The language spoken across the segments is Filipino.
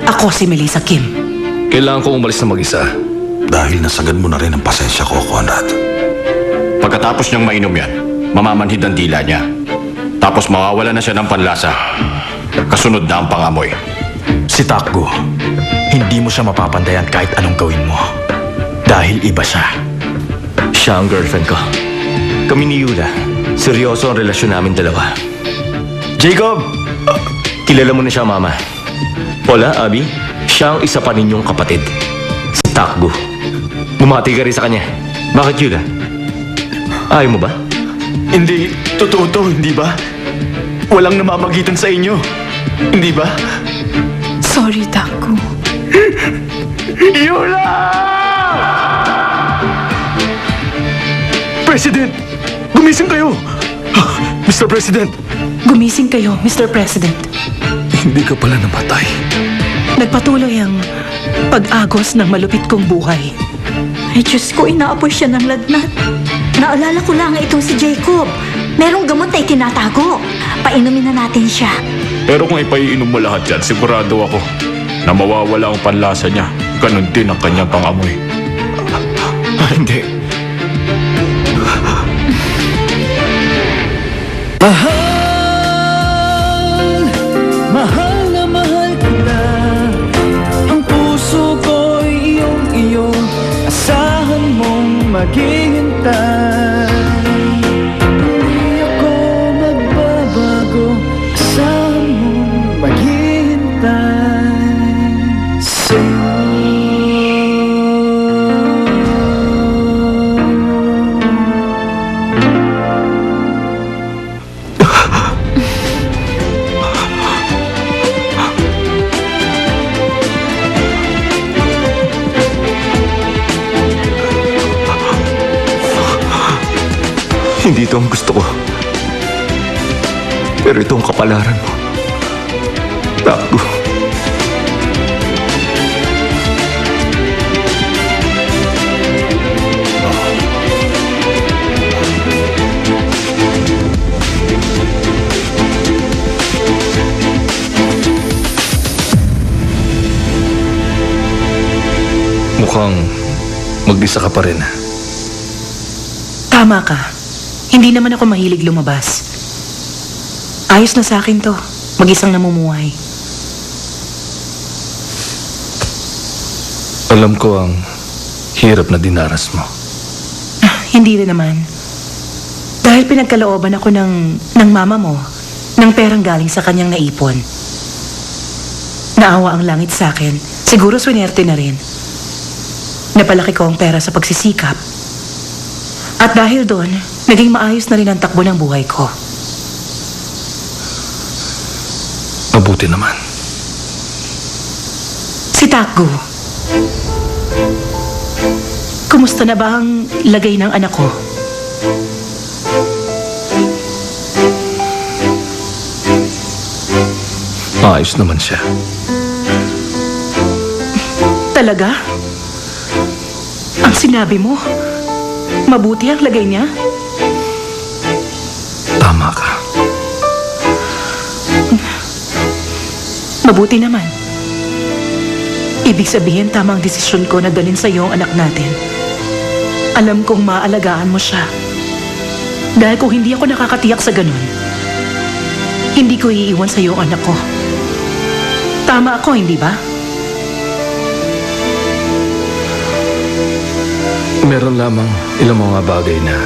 Ako si Melissa Kim. Kailangan ko umalis na mag-isa. Dahil nasagad mo na rin ang pasensya ko, Conrad. Pagkatapos niyang mainom yan, mamamanhid ang dila niya. Tapos mawawala na siya ng panlasa. Kasunod na ang pangamoy. Si Takgo, hindi mo siya mapapandayan kahit anong gawin mo. Dahil iba siya. Siya ang girlfriend ko. Kami ni Yula. Seryoso ang relasyon namin dalawa. Jacob! Kilala mo na siya, Mama. Hola, Abby. Siya ang isa pa ninyong kapatid. Si Takgo. Bumati ka rin sa kanya. Bakit, Yula? Ayaw mo ba? Hindi, totoo to, hindi ba? Walang namamagitan sa inyo. Hindi ba? Sorry, Takgo. Yula! President! Gumising kayo! Mr. President! Gumising kayo, Mr. President. Hindi ka pala namatay. Nagpatuloy ang pag-agos ng malupit kong buhay. Ay, Diyos ko, inaapoy siya ng lagnat. Naalala ko lang itong si Jacob. Merong gamot na itinatago. Painumin na natin siya. Pero kung ipaiinom mo lahat yan, sigurado ako na mawawala ang panlasa niya. Ganon din ang kanyang pangamoy. Hindi. Mahal na mahal kita. Ang puso ko'y iyong-iyo. Asahan mong maghihintay. Hindi ako magbabago. Asahan mong maghihintay sa'yo. Hindi ito ang gusto ko. Pero ito ang kapalaran mo. Takbo. Mukhang mag-isa ka pa rin. Tama ka. Hindi naman ako mahilig lumabas. Ayos na sa akin to. Mag-isang namumuhay. Alam ko ang hirap na dinaras mo. Hindi rin naman. Dahil pinagkalooban ako ng mama mo, ng perang galing sa kanyang naipon. Naawa ang langit sa akin. Siguro swinerte na rin. Napalaki ko ang pera sa pagsisikap. At dahil doon, naging maayos na rin ang takbo ng buhay ko. Mabuti naman. Si Takgo. Kumusta na ba ang lagay ng anak ko? Maayos naman siya. Talaga? Ang sinabi mo, mabuti ang lagay niya? Tama ka. Mabuti naman. Ibig sabihin, tama ang desisyon ko na dalhin sa iyo ang anak natin. Alam kong maalagaan mo siya. Dahil kung hindi ako nakakatiyak sa ganun, hindi ko iiwan sa iyo ang anak ko. Tama ako, hindi ba? Meron lamang ilang mga bagay na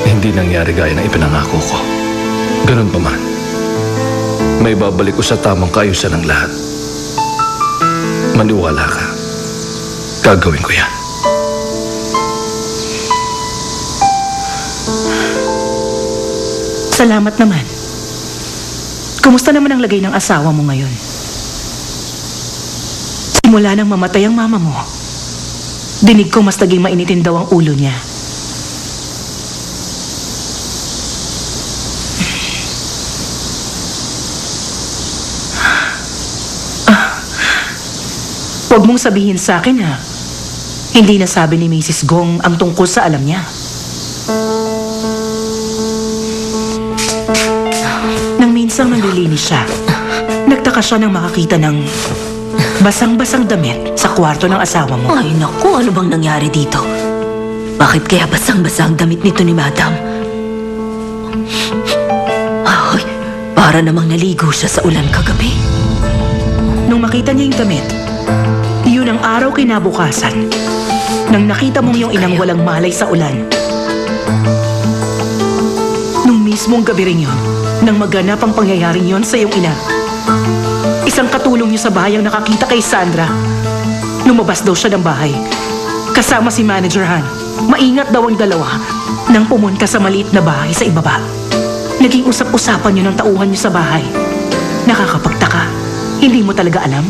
hindi nangyari gaya ng ipinangako ko. Ganun pa man, may babalik ko sa tamang kaayusan ng lahat. Maniwala ka. Gagawin ko yan. Salamat naman. Kumusta naman ang lagay ng asawa mo ngayon? Simula nang mamatay ang mama mo, dinig ko mas naging mainitin daw ang ulo niya. Huwag mong sabihin sa akin ha. Hindi nasabi ni Mrs. Gong ang tungkol sa alam niya. Nang minsang nanlilinis siya, nagtaka siya nang makakita ng basang-basang damit sa kwarto ng asawa mo. Ay, naku, ano bang nangyari dito? Bakit kaya basang-basa ang damit nito ni Madam? Ay, para namang naligo siya sa ulan kagabi. Nung makita niya yung damit, yun ang araw kinabukasan. Nang nakita mong yung inang walang malay sa ulan. Nung mismong gabi rin yun, nang maganap ang pangyayaring yun sa iyong ina. Isang katulong niyo sa bahay ang nakakita kay Sandra. Lumabas daw siya ng bahay. Kasama si Manager Han. Maingat daw ang dalawa nang pumunta sa maliit na bahay sa ibaba. Naging usap-usapan niyo ng tauhan niyo sa bahay. Nakakapagtaka. Hindi mo talaga alam?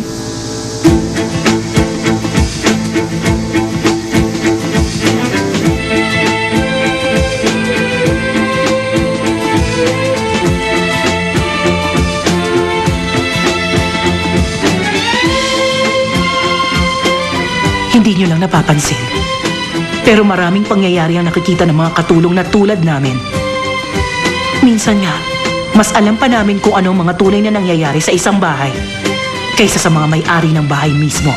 Hindi nyo lang napapansin. Pero maraming pangyayari ang nakikita ng mga katulong na tulad namin. Minsan nga, mas alam pa namin kung ano ang mga tunay na nangyayari sa isang bahay kaysa sa mga may-ari ng bahay mismo.